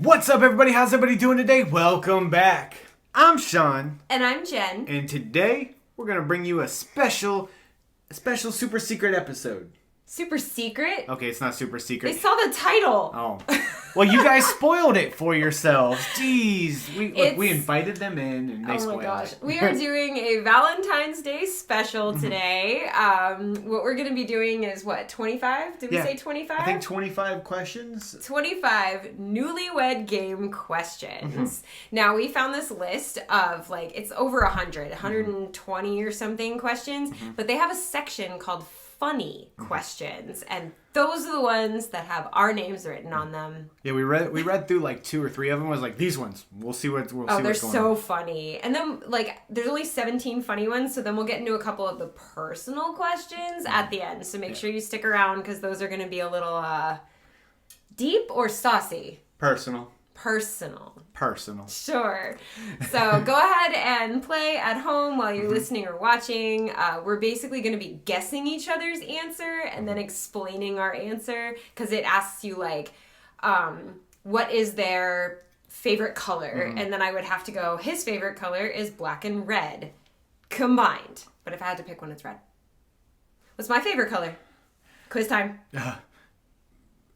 What's up, everybody? How's everybody doing today? Welcome back. I'm Sean. And I'm Jen. And today, we're going to bring you a special super secret episode. Super secret? Okay, it's not super secret. They saw the title. Oh. Well, you guys spoiled it for yourselves. Jeez. We invited them in and they spoiled it. Oh my gosh. We are doing a Valentine's Day special today. What we're going to be doing is, 25? Did we say 25? I think 25 questions. 25 Newlywed Game Questions. Now, we found this list of, it's over 120 or something questions, but they have a section called funny questions, and those are the ones that have our names written on them. Yeah, we read through like 2 or 3 of them. Was like, these ones, we'll see what's going on. They're so funny. And then there's only 17 funny ones, so then we'll get into a couple of the personal questions at the end. So make sure you stick around because those are going to be a little deep or saucy. Personal. Sure. So go ahead and play at home while you're listening or watching. We're basically going to be guessing each other's answer and then explaining our answer, because it asks you what is their favorite color, and then I would have to go, his favorite color is black and red combined, but if I had to pick one, it's red. What's my favorite color? Quiz time.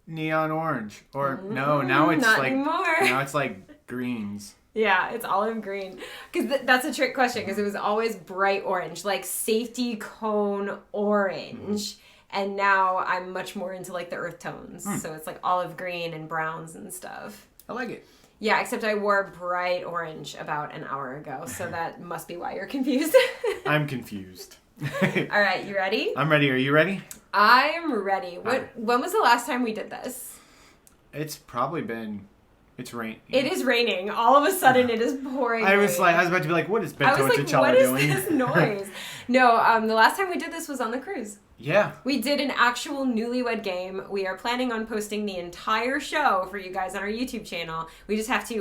Neon orange. Or no, now it's not like anymore. Now it's like greens. Yeah, it's olive green. Because that's a trick question, because it was always bright orange, like safety cone orange. And now I'm much more into the earth tones. So it's olive green and browns and stuff. I like it. Yeah, except I wore bright orange about an hour ago, so that must be why you're confused. I'm confused. All right, you ready? I'm ready. Are you ready? I'm ready. When was the last time we did this? It's probably been... It's raining. It is raining. All of a sudden, it is pouring. I was about to be like, what is Bento and T'Challa doing? What is this noise? No, the last time we did this was on the cruise. Yeah. We did an actual Newlywed Game. We are planning on posting the entire show for you guys on our YouTube channel. We just have to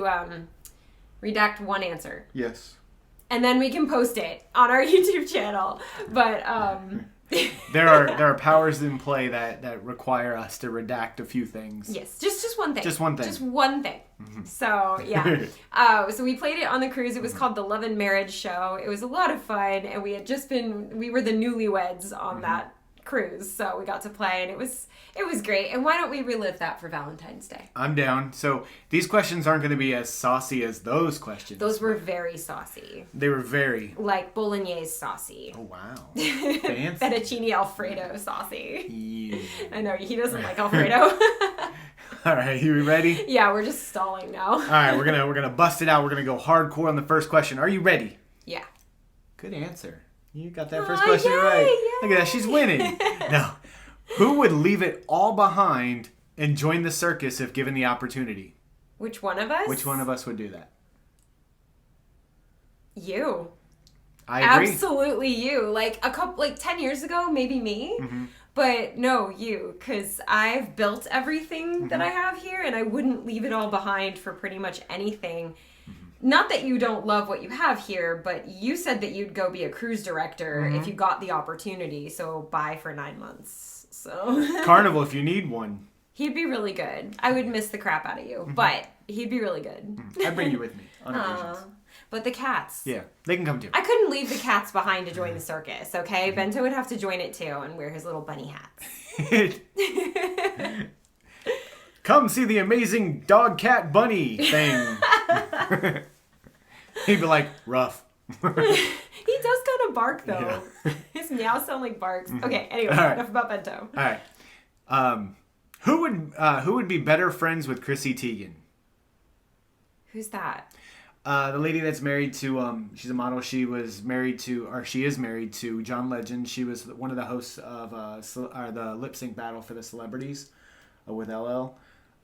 redact one answer. Yes. And then we can post it on our YouTube channel. But there are powers in play that require us to redact a few things. Yes, just one thing. Just one thing. Just one thing. So, yeah. So we played it on the cruise. It was called the Love and Marriage Show. It was a lot of fun, and we were the newlyweds on that cruise, so we got to play, and it was great. And why don't we relive that for Valentine's Day? I'm down. So these questions aren't going to be as saucy as those questions. Those were very saucy. They were very... like bolognese saucy. Oh, wow. Fancy. Fettuccine Alfredo saucy. Yeah. I know, he doesn't like Alfredo. All right, you ready? Yeah, we're just stalling now. All right, we're gonna bust it out. We're gonna go hardcore on the first question. Are you ready? Yeah. Good answer. You got that first question right. Yay. Look at that, she's winning. Now, who would leave it all behind and join the circus if given the opportunity? Which one of us? Which one of us would do that? You. I agree. Absolutely you. 10 years ago, maybe me. But no, you. Because I've built everything that I have here, and I wouldn't leave it all behind for pretty much anything. Not that you don't love what you have here, but you said that you'd go be a cruise director if you got the opportunity. So bye for 9 months. So Carnival if you need one. He'd be really good. I would miss the crap out of you, but he'd be really good. I'd bring you with me on occasions. But the cats. Yeah, they can come too. I couldn't leave the cats behind to join the circus, okay? Bento would have to join it too and wear his little bunny hats. Come see the amazing dog cat bunny thing. He'd be like, rough. He does kind of bark though. Yeah. His meows sound like barks. Okay, anyway, enough about Bento. All right. Who would be better friends with Chrissy Teigen? Who's that? The lady that's married to she's a model. She is married to John Legend. She was one of the hosts of the lip sync battle for the celebrities with LL.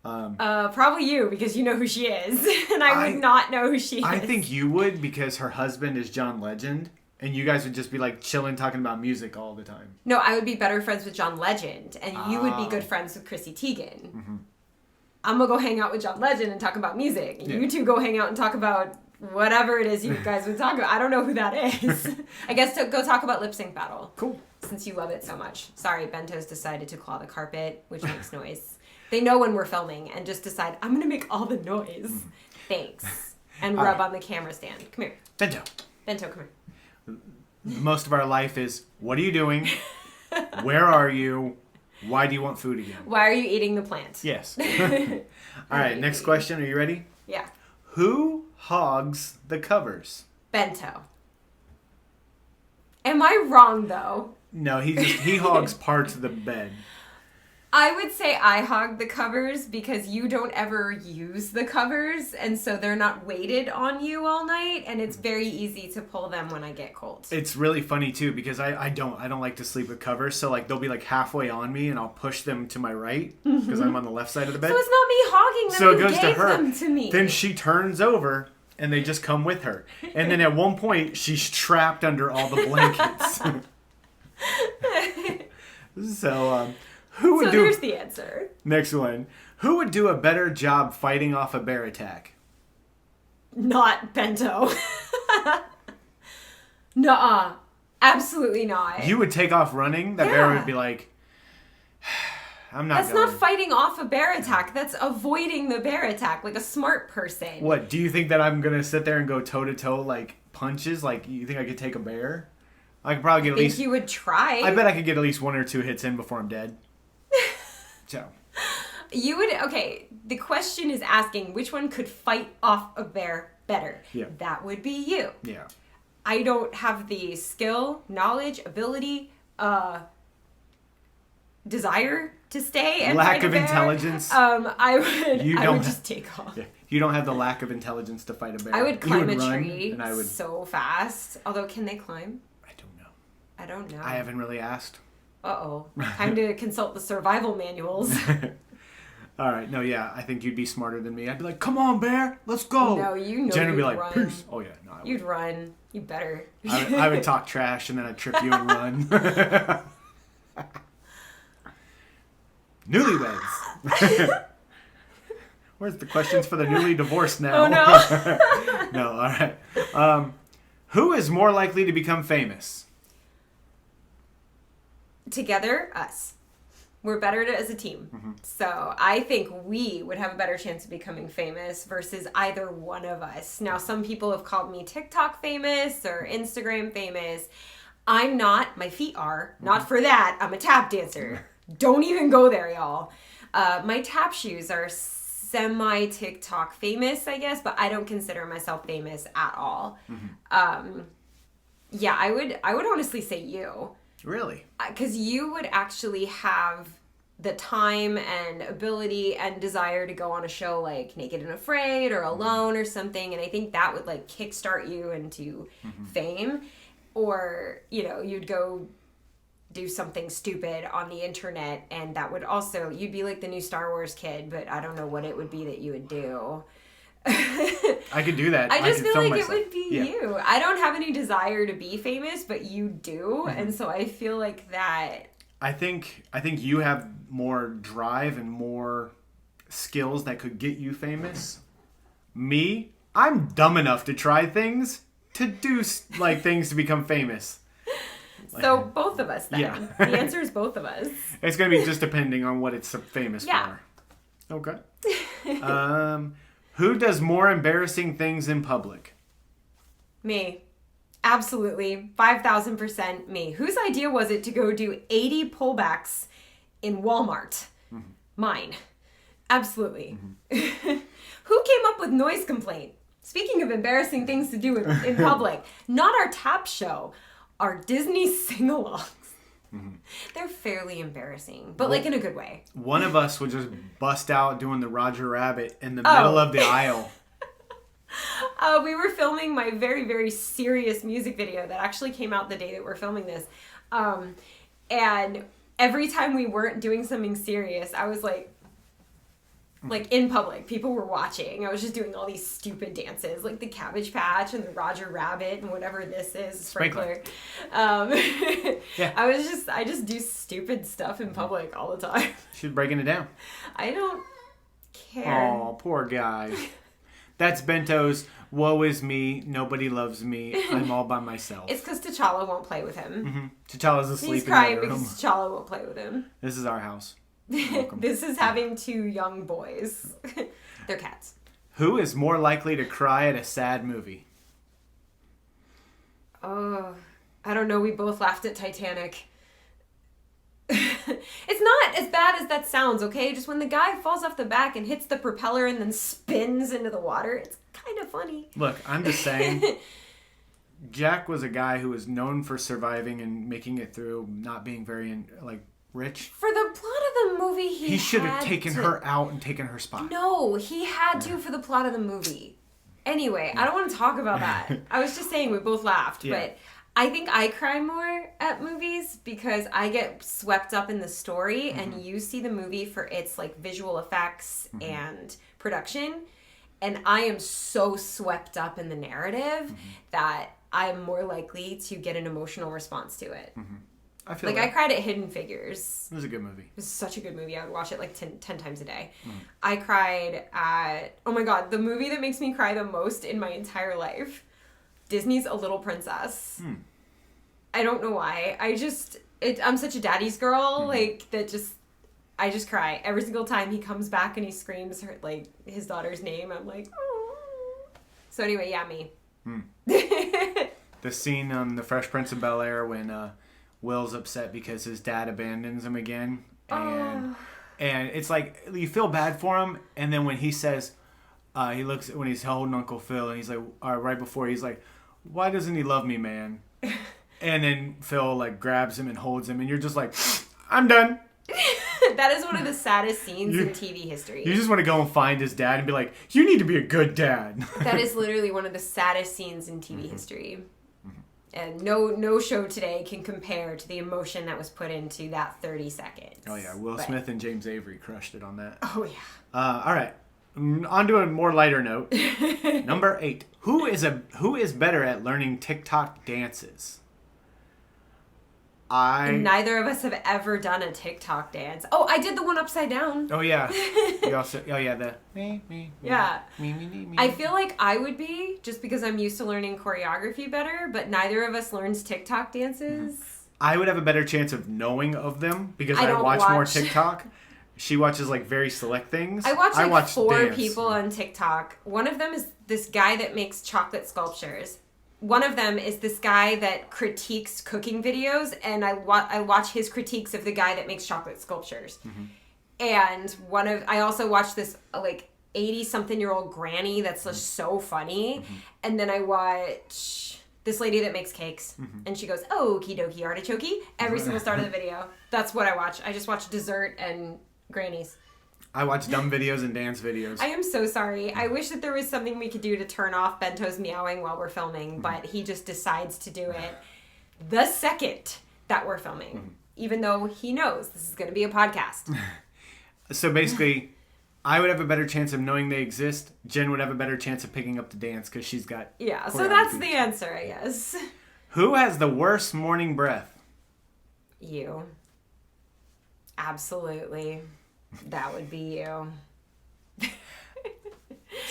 Probably you, because you know who she is, and I would not know who she is. I think you would, because her husband is John Legend, and you guys would just be chilling, talking about music all the time. No, I would be better friends with John Legend, and you would be good friends with Chrissy Teigen. I'm gonna go hang out with John Legend and talk about music, and you two go hang out and talk about whatever it is you guys would talk about. I don't know who that is. I guess to go talk about lip sync battle. Cool. Since you love it so much. Sorry, Bento's decided to claw the carpet, which makes noise. They know when we're filming and just decide, I'm going to make all the noise. Thanks. And rub on the camera stand. Come here. Bento, come here. most of our life is, what are you doing? Where are you? Why do you want food again? Why are you eating the plant? Yes. All right, next question. Are you ready? Yeah. Who hogs the covers? Bento. Am I wrong, though? No, he hogs parts of the bed. I would say I hog the covers because you don't ever use the covers, and so they're not weighted on you all night, and it's very easy to pull them when I get cold. It's really funny too because I don't like to sleep with covers, so like they'll be like halfway on me, and I'll push them to my right because I'm on the left side of the bed. So it's not me hogging them. So it you goes to gave her. them to me. Then she turns over, and they just come with her. And then at one point, she's trapped under all the blankets. So. Who would there's the answer. Next one. Who would do a better job fighting off a bear attack? Not Bento. Nuh-uh. Absolutely not. You would take off running. That bear would be like, I'm not That's going. not fighting off a bear attack. That's avoiding the bear attack like a smart person. What? Do you think that I'm going to sit there and go toe-to-toe like punches? Like, you think I could take a bear? I could probably get at least... you would try. I bet I could get at least 1 or 2 hits in before I'm dead. So. You would, okay, the question is asking which one could fight off a bear better. Yeah. That would be you. Yeah. I don't have the skill, knowledge, ability, desire to stay and lack fight a of bear. intelligence. I would just take off. Yeah. You don't have the lack of intelligence to fight a bear. I would climb a run, tree and I would... so fast. Although, can they climb? I don't know. I don't know. I haven't really asked. Uh-oh. Time to consult the survival manuals. All right. No, yeah. I think you'd be smarter than me. I'd be like, come on, bear. Let's go. No, you know Jen would be like, run. peace. Oh, yeah. No, You'd run. You better. I would talk trash, and then I'd trip you and run. Newlyweds. Where's the questions for the newly divorced now? Oh, no. No, all right. Who is more likely to become famous? Together, us. We're better as a team. Mm-hmm. So I think we would have a better chance of becoming famous versus either one of us. Now, some people have called me TikTok famous or Instagram famous. I'm not. My feet are. Not for that. I'm a tap dancer. Don't even go there, y'all. My tap shoes are semi-TikTok famous, I guess, but I don't consider myself famous at all. Mm-hmm. Yeah, I would honestly say you. Really? Because you would actually have the time and ability and desire to go on a show like Naked and Afraid or Alone or something, and I think that would like kickstart you into fame. Or, you'd go do something stupid on the internet, and that would also, you'd be like the new Star Wars kid, but I don't know what it would be that you would do. I could do that. I just feel like myself. It would be you. I don't have any desire to be famous, but you do, and so I feel like that. I think you have more drive and more skills that could get you famous. Me, I'm dumb enough to try things to do like things to become famous. So both of us then. Yeah. The answer is both of us. It's going to be just depending on what it's famous for. Okay. Who does more embarrassing things in public? Me. Absolutely. 5,000% me. Whose idea was it to go do 80 pullbacks in Walmart? Mm-hmm. Mine. Absolutely. Mm-hmm. Who came up with noise complaint? Speaking of embarrassing things to do in public, not our tap show, our Disney sing-alongs. Mm-hmm. They're fairly embarrassing, but like in a good way. One of us would just bust out doing the Roger Rabbit in the middle of the aisle. We were filming my very, very serious music video that actually came out the day that we're filming this. And every time we weren't doing something serious, I was like in public, people were watching. I was just doing all these stupid dances, like the Cabbage Patch and the Roger Rabbit and whatever this is, Sprinkler. Yeah. I just do stupid stuff in public all the time. She's breaking it down. I don't care. Oh, poor guy. That's Bento's woe is me, nobody loves me, I'm all by myself. It's because T'Challa won't play with him. Mm-hmm. T'Challa's asleep He's in crying the room. because T'Challa won't play with him. This is our house. This is having 2 young boys. They're cats. Who is more likely to cry at a sad movie? Oh, I don't know. We both laughed at Titanic. It's not as bad as that sounds, okay? Just when the guy falls off the back and hits the propeller and then spins into the water, it's kind of funny. Look, I'm just saying, Jack was a guy who was known for surviving and making it through, not being very, rich. For the plot of the movie, he should have taken her out and taken her spot. No, he had to for the plot of the movie. Anyway, I don't want to talk about that. I was just saying we both laughed, but I think I cry more at movies because I get swept up in the story and you see the movie for its visual effects and production, and I am so swept up in the narrative that I'm more likely to get an emotional response to it. I feel I cried at Hidden Figures. It was a good movie. It was such a good movie. I would watch it 10 times a day. I cried at, oh my god, the movie that makes me cry the most in my entire life. Disney's A Little Princess. I don't know why. I'm such a daddy's girl, I just cry. Every single time he comes back and he screams his daughter's name, I'm like, oh. So anyway, yeah, me. The scene on The Fresh Prince of Bel-Air when Will's upset because his dad abandons him again. And it's you feel bad for him. And then when he says, he looks when he's holding Uncle Phil and he's like, right before he's like, why doesn't he love me, man? And then Phil grabs him and holds him and you're just like, I'm done. That is one of the saddest scenes in TV history. You just want to go and find his dad and be like, you need to be a good dad. That is literally one of the saddest scenes in TV history. And no show today can compare to the emotion that was put into that 30 seconds. Oh, yeah. Will Smith and James Avery crushed it on that. Oh, yeah. All right. On to a more lighter note. Number 8. Who is better at learning TikTok dances? Neither of us have ever done a TikTok dance. Oh, I did the one upside down. Oh, yeah. The me. Yeah. Me. I feel like I would be, just because I'm used to learning choreography better, but neither of us learns TikTok dances. I would have a better chance of knowing of them because I watch more TikTok. She watches very select things. I watch 4 dance. people on TikTok. One of them is this guy that makes chocolate sculptures. One of them is this guy that critiques cooking videos, and I watch his critiques of the guy that makes chocolate sculptures. And I also watch this 80-something-year-old granny that's just so funny. And then I watch this lady that makes cakes, and she goes, okie dokie artichoke, every single start of the video. That's what I watch. I just watch dessert and grannies. I watch dumb videos and dance videos. I am so sorry. I wish that there was something we could do to turn off Bento's meowing while we're filming, but he just decides to do it the second that we're filming, even though he knows this is going to be a podcast. So basically, I would have a better chance of knowing they exist. Jen would have a better chance of picking up the dance because she's got... Yeah, so that's the answer, I guess. Who has the worst morning breath? You. Absolutely. That would be you.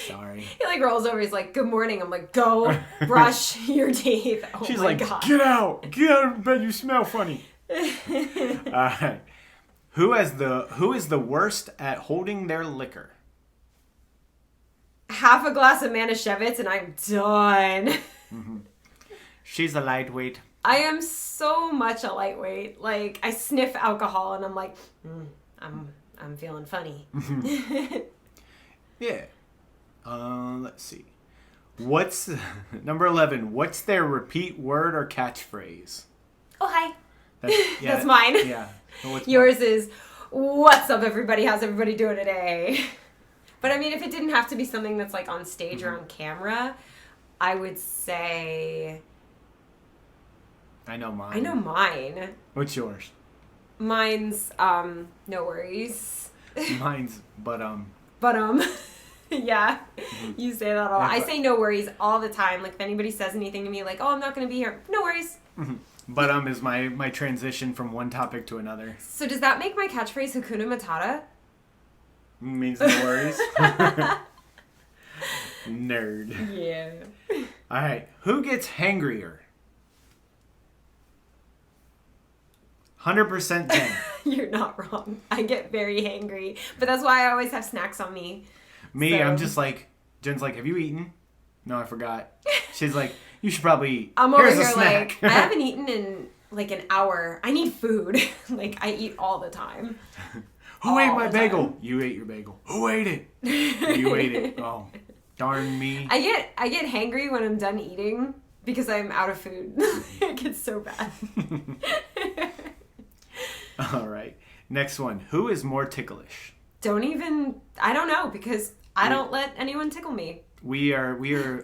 Sorry. He rolls over. He's like, "Good morning." I'm like, "Go brush your teeth." Oh She's my like, God. Get out of bed. You smell funny. All right. Who is the worst at holding their liquor? Half a glass of Manischewitz and I'm done. She's a lightweight. I am so much a lightweight. I sniff alcohol and I'm like, I'm feeling funny. Yeah. Let's see. What's number 11? What's their repeat word or catchphrase? Oh, hi. Yeah, that's mine. Yeah. Yours is, "What's up, everybody? How's everybody doing today?" But I mean, if it didn't have to be something that's on stage or on camera, I would say... I know mine. What's yours? Mine's, no worries. Mine's, but. Yeah. You say that a lot. I say no worries all the time. If anybody says anything to me oh, I'm not going to be here. No worries. But is my transition from one topic to another. So does that make my catchphrase Hakuna Matata? Means no worries. Nerd. Yeah. All right. Who gets hangrier? 100% Jen. You're not wrong. I get very hangry, but that's why I always have snacks on me. Me, So- I'm just like, Jen's like, have you eaten? No, I forgot. She's like, you should probably eat. I'm over Here's a here snack. like, I haven't eaten in like an hour. I need food. Like, I eat all the time. Who ate all my the bagel? time. You ate your bagel. Who ate it? You ate it. Oh, darn me. I get hangry when I'm done eating because I'm out of food. It gets so bad. All right. Next one. Who is more ticklish? I don't know because I don't let anyone tickle me. We are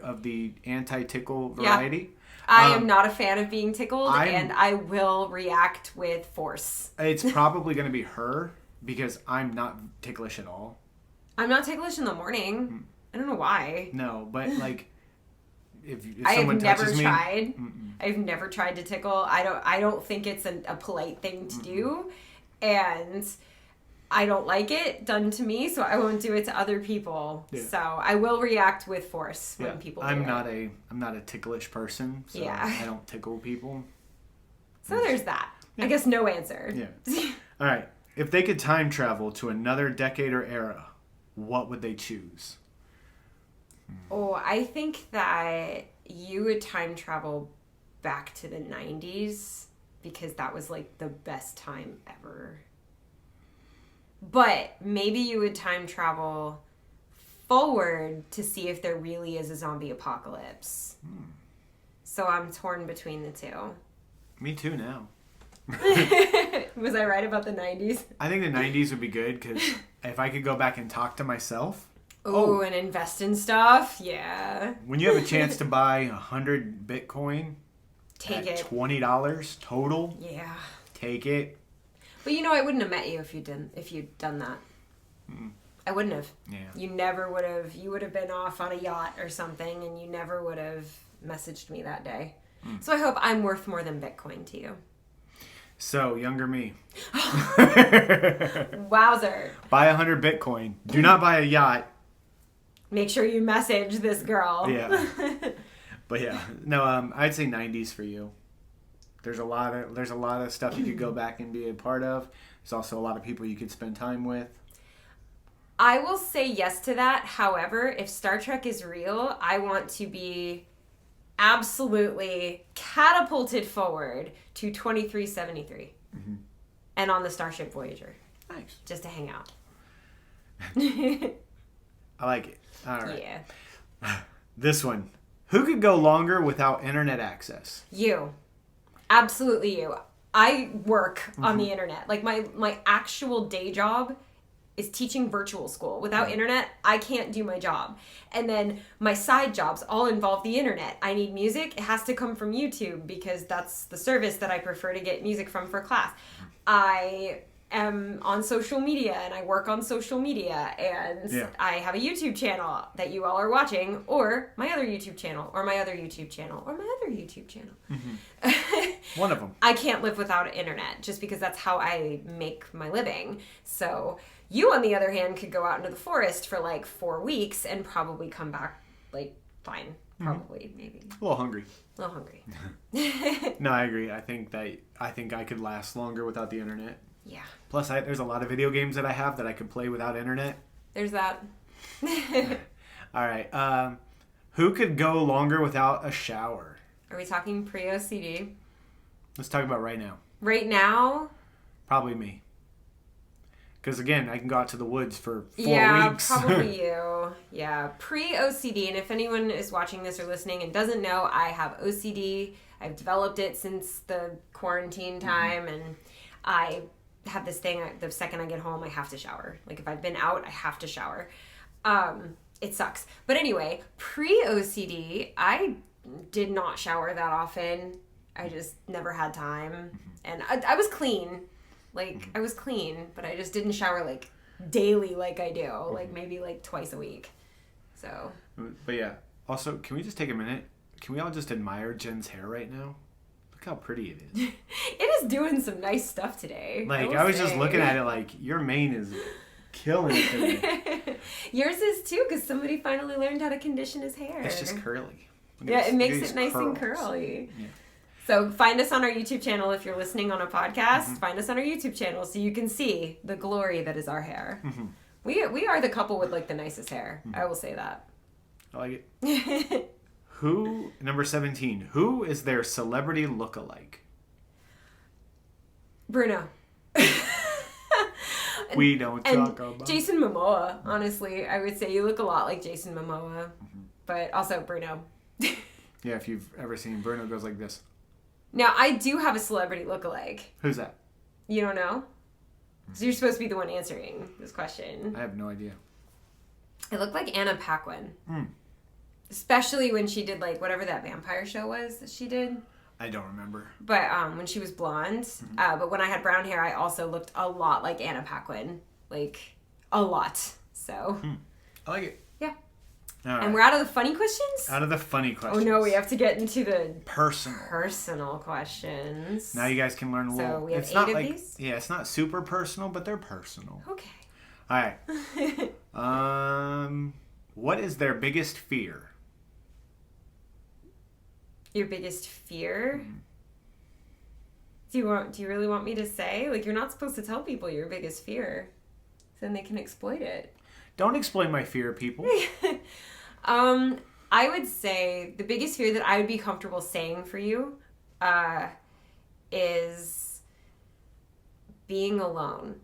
of the anti-tickle variety. I am not a fan of being tickled, I'm- and I will react with force. It's probably going to be her because I'm not ticklish at all. I'm not ticklish in the morning. I don't know why. No, but like if I someone have never touches me, tried. I've never tried to tickle. I don't think it's a polite thing to do, and I don't like it done to me, so I won't do it to other people. Yeah. So I will react with force when yeah, people do I'm it. not a ticklish person, so Yeah. I don't tickle people. So there's that. I guess no answer. Yeah. All right. If they could time travel to another decade or era, what would they choose? Oh, I think that you would time travel back to the 90s because that was like the best time ever. But maybe you would time travel forward to see if there really is a zombie apocalypse. So I'm torn between the two. Me too now. Was I right about the 90s? I think the 90s would be good because if I could go back and talk to myself. Oh, and invest in stuff? Yeah. When you have a chance to buy 100 Bitcoin Take at it. $20 total, Yeah. take it. But you know, I wouldn't have met you if you'd done that. I wouldn't have. Yeah. You never would have. You would have been off on a yacht or something, and you never would have messaged me that day. So I hope I'm worth more than Bitcoin to you. So, younger me. Wowzer. Buy 100 Bitcoin. Do not buy a yacht. Make sure you message this girl. Yeah. But yeah, no, I'd say 90s for you. There's a lot of stuff you could go back and be a part of. There's also a lot of people you could spend time with. I will say yes to that. However, if Star Trek is real, I want to be absolutely catapulted forward to 2373 and on the Starship Voyager Nice. just to hang out. I like it. All right. Yeah. This one. Who could go longer without internet access? You. Absolutely you. I work on the internet. Like my actual day job is teaching virtual school. Without internet, I can't do my job. And then my side jobs all involve the internet. I need music. It has to come from YouTube because that's the service that I prefer to get music from for class. I am on social media and I work on social media and Yeah. I have a YouTube channel that you all are watching, or my other YouTube channel, or my other YouTube channel, or my other YouTube channel. One of them. I can't live without internet just because that's how I make my living. So you, on the other hand, could go out into the forest for like 4 weeks and probably come back like fine. Probably, maybe. A little hungry. A little hungry. No, I agree. I think I could last longer without the internet. Yeah. Plus, there's a lot of video games that I have that I could play without internet. There's that. All right. Who could go longer without a shower? Are we talking pre-OCD? Let's talk about right now. Right now? Probably me. Because again, I can go out to the woods for 4 Yeah, weeks. probably you. Yeah, pre-OCD. And if anyone is watching this or listening and doesn't know, I have OCD. I've developed it since the quarantine time, and I have this thing. The second I get home, I have to shower. Like if I've been out, I have to shower. It sucks. But anyway, pre-OCD, I did not shower that often. I just never had time, and I was clean. Like, I was clean, but I just didn't shower, like, daily like I do. Like, maybe, like, twice a week. So. But yeah. Also, can we just take a minute? Can we all just admire Jen's hair right now? Look how pretty it is. It is doing some nice stuff today. Like, I was just looking at it like, your mane is killing it today. Yours is, too, because somebody finally learned how to condition his hair. It's just curly. Yeah, it makes these it nice and curls. curly. Yeah. So find us on our YouTube channel if you're listening on a podcast. Find us on our YouTube channel so you can see the glory that is our hair. We are the couple with like the nicest hair. I will say that. I like it. Number 17, who is their celebrity look-alike? Bruno. We don't talk about Jason Momoa, honestly. I would say you look a lot like Jason Momoa. But also Bruno. Yeah, if you've ever seen Bruno goes like this. Now, I do have a celebrity look-alike. Who's that? You don't know? So you're supposed to be the one answering this question. I have no idea. I look like Anna Paquin. Especially when she did like whatever that vampire show was that she did. I don't remember. But when she was blonde. But when I had brown hair, I also looked a lot like Anna Paquin. Like, a lot. So. I like it. Yeah. All right. And we're out of the funny questions? Out of the funny questions. Oh no, we have to get into the personal questions. Now you guys can learn a little. So we have it's 8 not of like, these? Yeah, it's not super personal, but they're personal. Okay. All right. What is their biggest fear? Your biggest fear? Do you really want me to say? Like, you're not supposed to tell people your biggest fear. Then they can exploit it. Don't exploit my fear, people. I would say the biggest fear that I would be comfortable saying for you is being alone.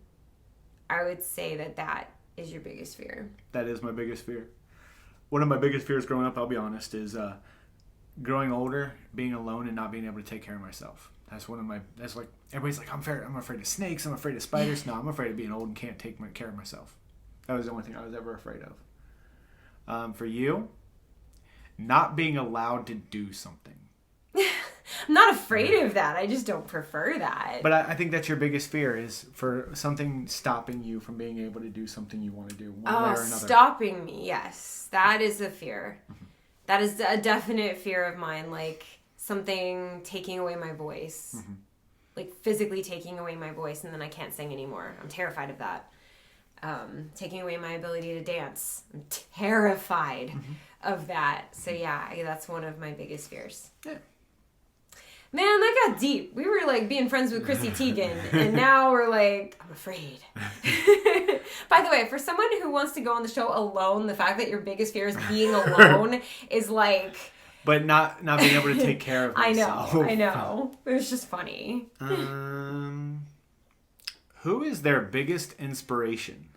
I would say that is your biggest fear. That is my biggest fear. One of my biggest fears growing up, I'll be honest, is growing older, being alone, and not being able to take care of myself. That's like, everybody's like, I'm afraid of snakes, I'm afraid of spiders. No, I'm afraid of being old and can't take care of myself. That was the only thing I was ever afraid of. For you, not being allowed to do something. I'm not afraid of that. I just don't prefer that. But I think that's your biggest fear, is for something stopping you from being able to do something you want to do one way or another. Stopping me, yes. That is a fear. That is a definite fear of mine. Like something taking away my voice. Like physically taking away my voice and then I can't sing anymore. I'm terrified of that. Taking away my ability to dance. I'm terrified of that. So yeah, that's one of my biggest fears. Yeah. Man, that got deep. We were like being friends with Chrissy Teigen, and now we're like, I'm afraid. By the way, for someone who wants to go on the show alone, the fact that your biggest fear is being alone is like... But not being able to take care of myself. I know. It was just funny. Who is their biggest inspiration?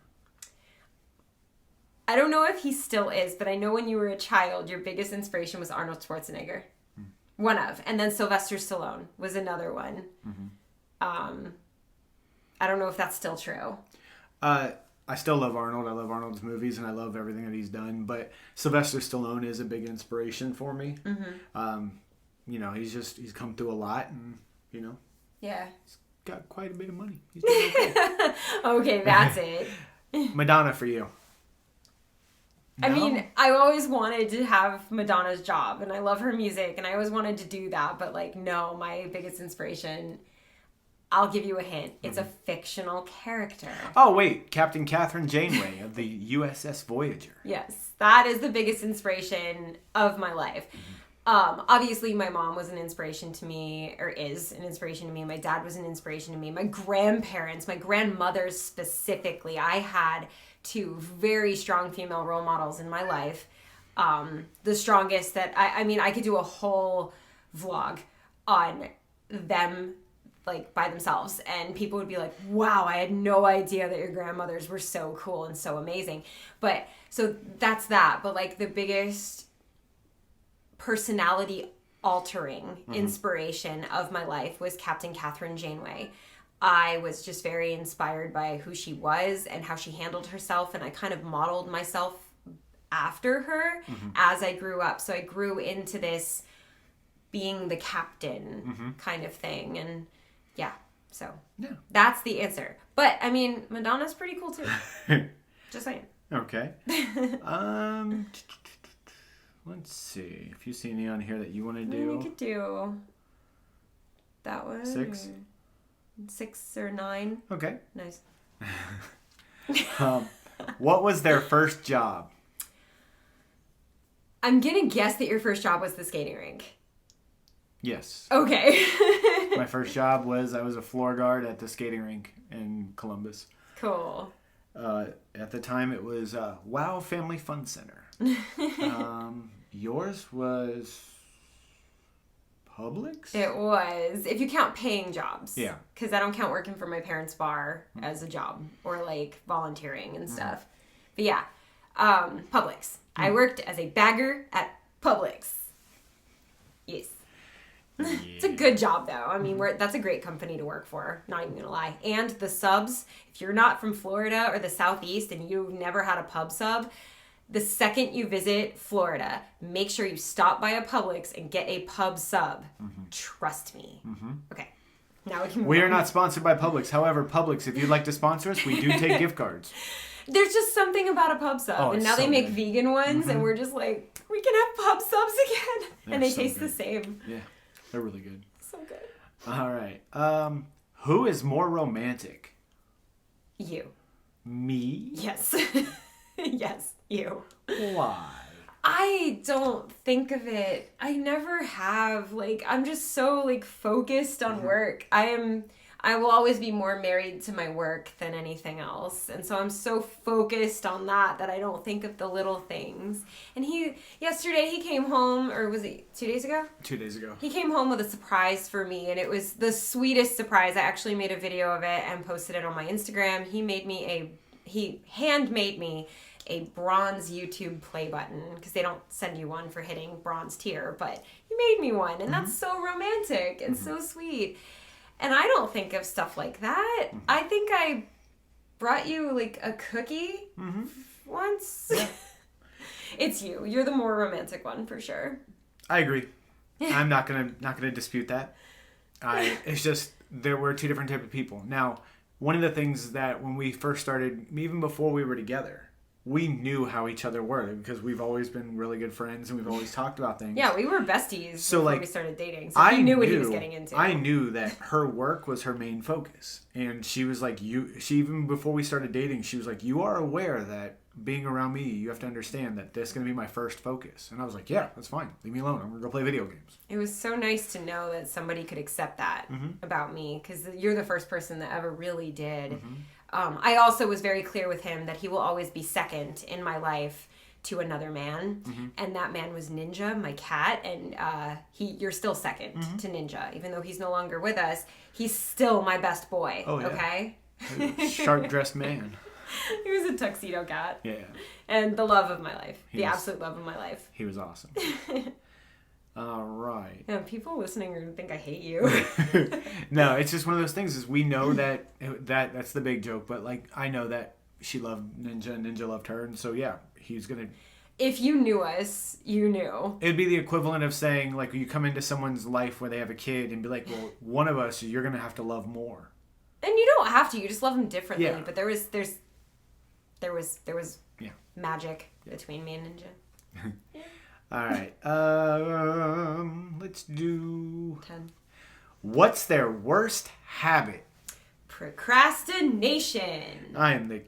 I don't know if he still is, but I know when you were a child, your biggest inspiration was Arnold Schwarzenegger. One of. And then Sylvester Stallone was another one. I don't know if that's still true. I still love Arnold. I love Arnold's movies, and I love everything that he's done. But Sylvester Stallone is a big inspiration for me. You know, he's come through a lot, and, you know. Yeah. He's got quite a bit of money. He's doing okay. Okay, that's it. Madonna for you. No? I mean, I always wanted to have Madonna's job, and I love her music, and I always wanted to do that, but, like, no, my biggest inspiration, I'll give you a hint. It's a fictional character. Oh, wait. Captain Catherine Janeway of the USS Voyager. Yes, that is the biggest inspiration of my life. Obviously, my mom was an inspiration to me, or is an inspiration to me. My dad was an inspiration to me. My grandparents, my grandmothers specifically, I had 2 very strong female role models in my life. The strongest that, I mean, I could do a whole vlog on them, like, by themselves. And people would be like, wow, I had no idea that your grandmothers were so cool and so amazing. But, so that's that. But, like, the biggest personality altering inspiration of my life was Captain Catherine Janeway. I was just very inspired by who she was and how she handled herself, and I kind of modeled myself after her as I grew up. So I grew into this being the captain kind of thing, and yeah, so that's the answer. But I mean, Madonna's pretty cool too. Just saying. Okay. Let's see if you see any on here that you want to do. We could do that one. 6 or 9. Okay. Nice. What was their first job? I'm gonna guess that your first job was the skating rink. Yes. Okay. My first job was I was a floor guard at the skating rink in Columbus. Cool. At the time, it was Wow Family Fun Center. Yours was Publix? It was. If you count paying jobs. Yeah. Because I don't count working for my parents' bar as a job or like volunteering and stuff. But yeah, Publix. I worked as a bagger at Publix. Yes. Yeah. It's a good job though. I mean, that's a great company to work for. Not even gonna lie. And the subs, if you're not from Florida or the Southeast and you've never had a pub sub, the second you visit Florida, make sure you stop by a Publix and get a pub sub. Trust me. Okay. Now we can move We are on. not sponsored by Publix. However, Publix, if you'd like to sponsor us, we do take gift cards. There's just something about a pub sub. Oh, and it's now they so make good. vegan ones and we're just like, we can have pub subs again. They're And they so taste the good. same. Yeah, they're really good. So good. All right. Who is more romantic? You. Me? Yes. Yes, you. Why? I don't think of it. I never have. Like, I'm just so like focused on work. I will always be more married to my work than anything else. And so I'm so focused on that I don't think of the little things. And yesterday he came home, or was it 2 days ago? 2 days ago. He came home with a surprise for me, and it was the sweetest surprise. I actually made a video of it and posted it on my Instagram. He handmade me a bronze YouTube play button, because they don't send you one for hitting bronze tier, but he made me one, and that's so romantic and so sweet. And I don't think of stuff like that. I think I brought you like a cookie once. Yeah. It's you. You're the more romantic one for sure. I agree. I'm not gonna dispute that. It's just there were two different type of people. Now, one of the things that when we first started, even before we were together, we knew how each other were, because we've always been really good friends and we've always talked about things. Yeah, we were besties before we started dating. So he knew what he was getting into. I knew that her work was her main focus. And she was like, she even before we started dating, she was like, you are aware that being around me, you have to understand that this is going to be my first focus. And I was like, yeah, that's fine. Leave me alone. I'm going to go play video games. It was so nice to know that somebody could accept that about me, because you're the first person that ever really did. I also was very clear with him that he will always be second in my life to another man, and that man was Ninja, my cat, and you're still second to Ninja, even though he's no longer with us. He's still my best boy. Oh, yeah. Okay. Sharp dressed man. He was a tuxedo cat. Yeah. And the love of my life, He the was- absolute love of my life. He was awesome. All right. Yeah, people listening are gonna think I hate you. No, it's just one of those things. Is we know that's the big joke, but like I know that she loved Ninja and Ninja loved her, and so yeah, he's gonna. If you knew us, you knew. It'd be the equivalent of saying like you come into someone's life where they have a kid and be like, well, one of us you're gonna have to love more. And you don't have to. You just love them differently. Yeah. But there was Yeah. magic between me and Ninja. All right. Let's do. 10. What's their worst habit? Procrastination. I am the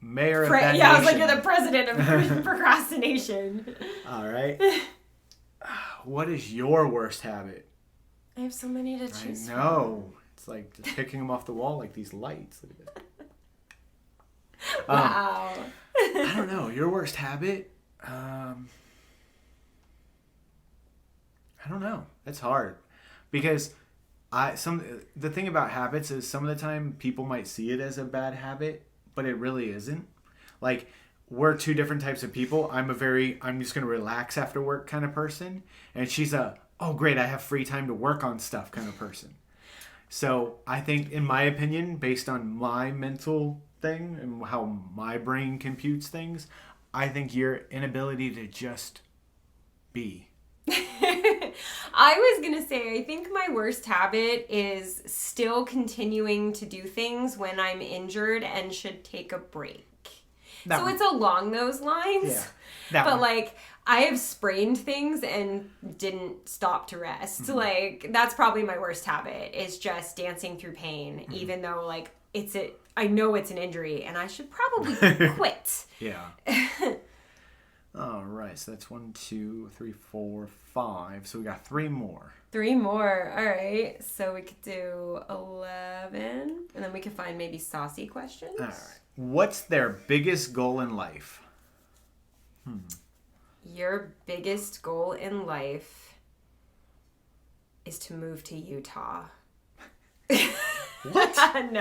mayor of that Yeah, I was nation. like, you're the president of procrastination. All right. What is your worst habit? I have so many to choose I know. It's like just picking them off the wall like these lights. Look at that. from. Wow. I don't know. Your worst habit? I don't know. That's hard. Because the thing about habits is some of the time people might see it as a bad habit, but it really isn't. Like, we're two different types of people. I'm just going to relax after work kind of person. And she's oh great, I have free time to work on stuff kind of person. So I think, in my opinion, based on my mental thing and how my brain computes things, I think your inability to just be. I was going to say, I think my worst habit is still continuing to do things when I'm injured and should take a break. So it's along those lines. Yeah. That But one. like, I have sprained things and didn't stop to rest. Like, that's probably my worst habit, is just dancing through pain, even though like I know it's an injury and I should probably quit. Yeah. All right, so that's 1, 2, 3, 4, 5. So we got 3 more. 3 more. All right. So we could do 11. And then we could find maybe saucy questions. All right. What's their biggest goal in life? Your biggest goal in life is to move to Utah. What?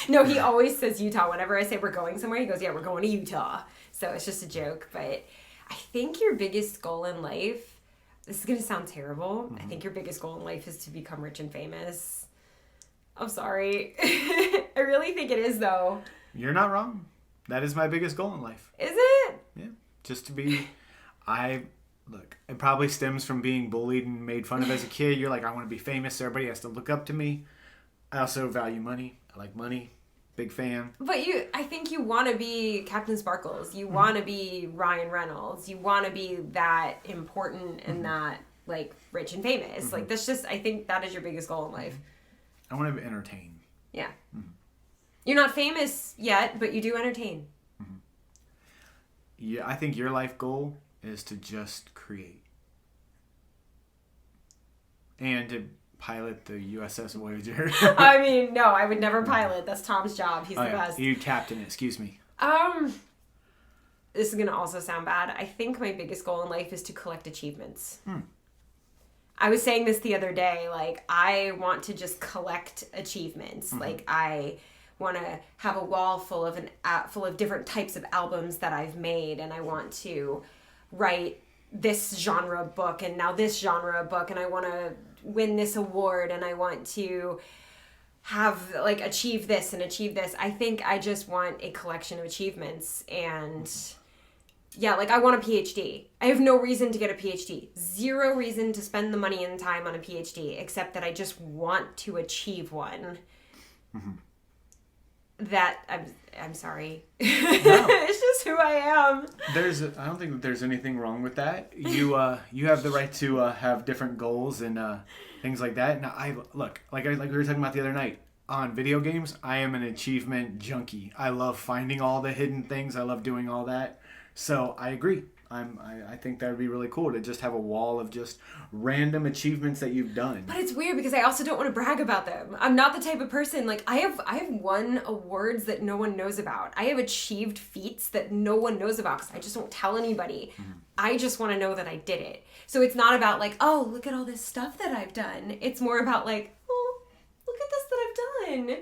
No, he always says Utah. Whenever I say we're going somewhere, he goes, yeah, we're going to Utah. So it's just a joke. But I think your biggest goal in life, this is going to sound terrible. I think your biggest goal in life is to become rich and famous. I'm sorry. I really think it is, though. You're not wrong. That is my biggest goal in life. Is it? Yeah. Just to be... Look, it probably stems from being bullied and made fun of as a kid. You're like, I want to be famous, so everybody has to look up to me. I also value money. I like money. Big fan. But I think you want to be Captain Sparkles. You want to be Ryan Reynolds. You want to be that important and that, like, rich and famous. Like, that's just, I think that is your biggest goal in life. I want to entertain. Yeah. You're not famous yet, but you do entertain. Yeah, I think your life goal is to just create. And to pilot the USS Voyager. I mean, no, I would never pilot. That's Tom's job. He's the best. You captain it, excuse me. This is going to also sound bad. I think my biggest goal in life is to collect achievements. I was saying this the other day. Like, I want to just collect achievements. Like, I want to have a wall full of different types of albums that I've made, and I want to write this genre book and now this genre book, and I want to win this award, and I want to have, like, achieve this and achieve this. I think I just want a collection of achievements. And yeah, like, I want a PhD. I have no reason to get a PhD. Zero reason to spend the money and time on a PhD, except that I just want to achieve one. That I'm sorry. No. It's just who I am. I don't think that there's anything wrong with that. You have the right to have different goals and things like that. And like we were talking about the other night on video games. I am an achievement junkie. I love finding all the hidden things. I love doing all that. So I agree. I think that would be really cool to just have a wall of just random achievements that you've done. But it's weird because I also don't want to brag about them. I'm not the type of person, like, I have won awards that no one knows about. I have achieved feats that no one knows about because I just don't tell anybody. I just want to know that I did it. So it's not about, like, oh, look at all this stuff that I've done. It's more about, like, oh, look at this that I've done.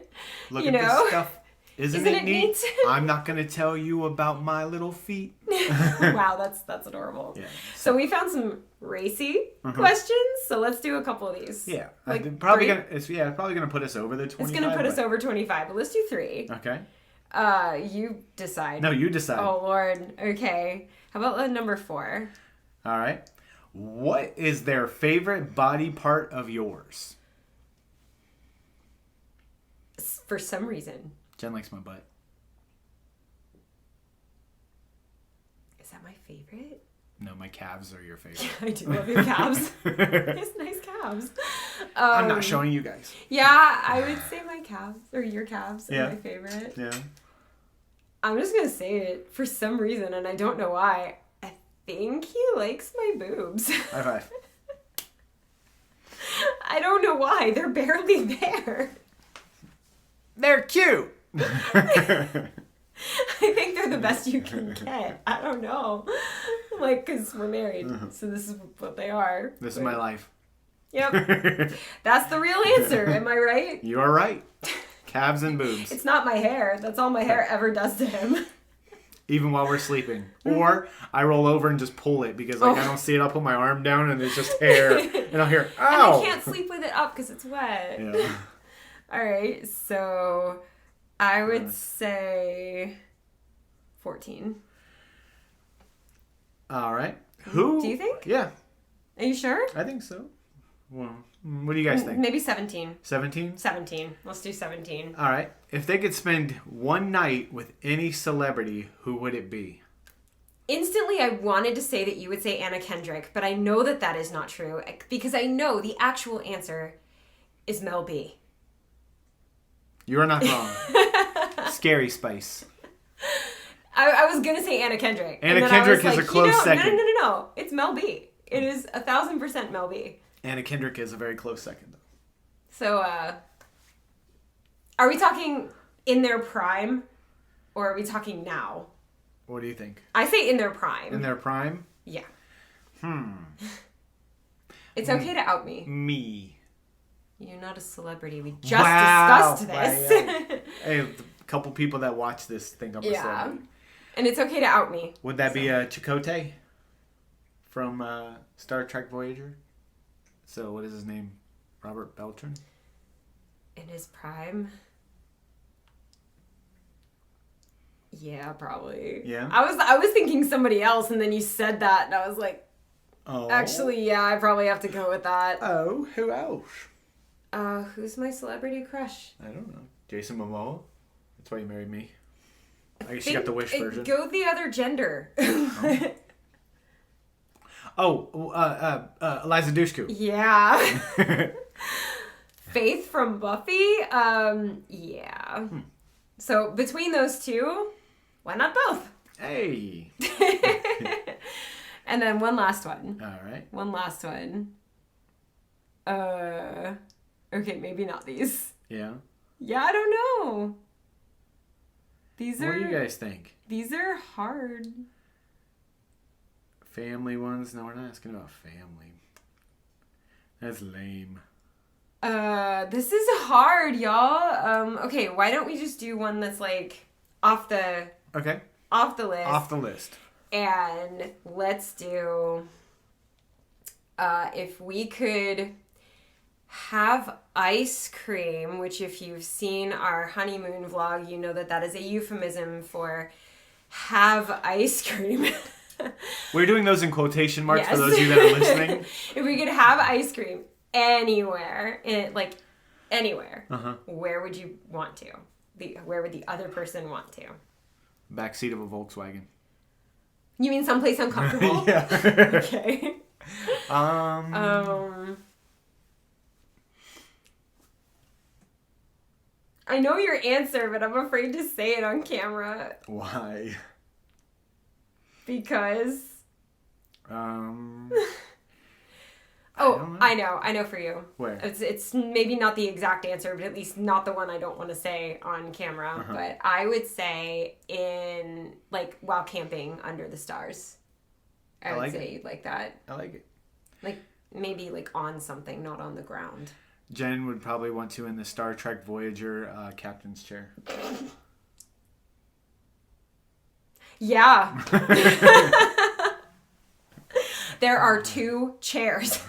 Look at this stuff. Isn't it neat? I'm not going to tell you about my little feet. Wow, that's adorable. Yeah. So we found some racy questions. So let's do a couple of these. Yeah. Like, it's probably gonna put us over the 25. It's gonna put us over 25, but let's do 3. Okay. You decide. No, you decide. Oh Lord. Okay. How about number 4? All right. What is their favorite body part of yours? For some reason. Jen likes my butt. Is that my favorite? No, my calves are your favorite. I do love your calves. It's nice calves. I'm not showing you guys. Yeah, I would say my calves, or your calves, are my favorite. Yeah. I'm just going to say it for some reason, and I don't know why. I think he likes my boobs. High five. I don't know why. They're barely there. They're cute. I think they're the best you can get. I don't know. Like, because we're married. So this is what they are. This is my life. Yep. That's the real answer. Am I right? You are right. Calves and boobs. It's not my hair. That's all my hair ever does to him. Even while we're sleeping. Or I roll over and just pull it because I don't see it. I'll put my arm down and it's just hair. And I'll hear, ow! And I can't sleep with it up because it's wet. Yeah. All right. So I would say 14. All right. Who? Do you think? Yeah. Are you sure? I think so. Well, what do you guys think? Maybe 17. 17? 17. Let's do 17. All right. If they could spend one night with any celebrity, who would it be? Instantly, I wanted to say that you would say Anna Kendrick, but I know that that is not true because I know the actual answer is Mel B. You are not wrong. Scary Spice. I was gonna say Anna Kendrick. Anna Kendrick is a close second. No. It's Mel B. It is 1,000% Mel B. Anna Kendrick is a very close second, though. So, are we talking in their prime, or are we talking now? What do you think? I say in their prime. In their prime? Yeah. It's okay to out me. Me. You're not a celebrity. We just discussed this. Wow. Hey, a couple people that watch this think I'm a celebrity. And it's okay to out me. Would that be Chakotay from Star Trek Voyager? So what is his name? Robert Beltran? In his prime? Yeah, probably. Yeah? I was thinking somebody else, and then you said that, and I was like, oh. Actually, yeah, I probably have to go with that. Oh, who else? Who's my celebrity crush? I don't know. Jason Momoa? That's why you married me. I guess you got the Wish version. Go with the other gender. Eliza Dushku. Yeah. Faith from Buffy? Yeah. So, between those two, why not both? Hey. And then one last one. All right. One last one. Okay, maybe not these. Yeah? Yeah, I don't know. What do you guys think? These are hard. Family ones? No, we're not asking about family. That's lame. This is hard, y'all. Okay, why don't we just do one that's like off the list? Off the list. And let's do if we could have ice cream, which if you've seen our honeymoon vlog, you know that is a euphemism for have ice cream. We're doing those in quotation marks for those of you that are listening. If we could have ice cream anywhere, anywhere, where would you want to? Where would the other person want to? Backseat of a Volkswagen. You mean someplace uncomfortable? Yeah. Okay. I know your answer, but I'm afraid to say it on camera. Why? Because... I know for you. Where? It's maybe not the exact answer, but at least not the one I don't want to say on camera. But I would say while camping under the stars. I would say you'd like that. I like it. Like, maybe on something, not on the ground. Jen would probably want to in the Star Trek Voyager captain's chair. Yeah. There are 2 chairs.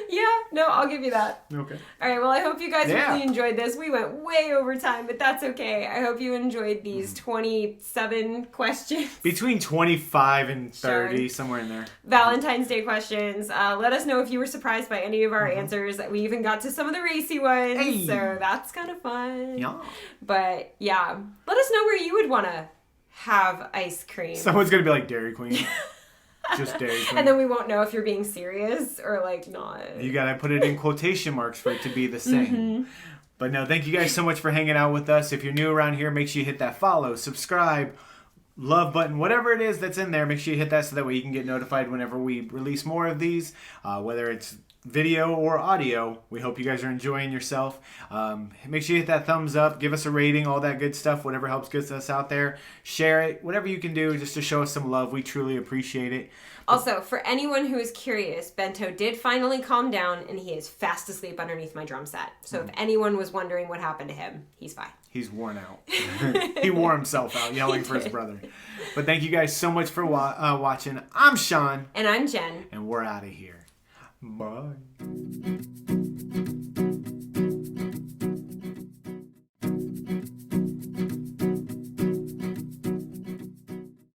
Yeah, no, I'll give you that. Okay. All right, well, I hope you guys really enjoyed this. We went way over time, but that's okay. I hope you enjoyed these 27 questions. Between 25 and 30, somewhere in there. Valentine's Day questions. Let us know if you were surprised by any of our answers. We even got to some of the racy ones, so that's kind of fun. Yeah. But, yeah, let us know where you would want to have ice cream. Someone's going to be like Dairy Queen. Just Dairy Queen. And then we won't know if you're being serious or not. You gotta put it in quotation marks for it to be the same. But no, thank you guys so much for hanging out with us. If you're new around here, make sure you hit that follow, subscribe, love button, whatever it is that's in there. Make sure you hit that so that way you can get notified whenever we release more of these, whether it's video or audio. We hope you guys are enjoying yourself. Make sure you hit that thumbs up, give us a rating, all that good stuff, whatever helps get us out there. Share it, whatever you can do just to show us some love. We truly appreciate it. Also, for anyone who is curious, Bento did finally calm down and he is fast asleep underneath my drum set. So if anyone was wondering what happened to him, he's fine. He's worn out. He wore himself out yelling for his brother. But thank you guys so much for watching. I'm Sean. And I'm Jen. And we're out of here. Bye.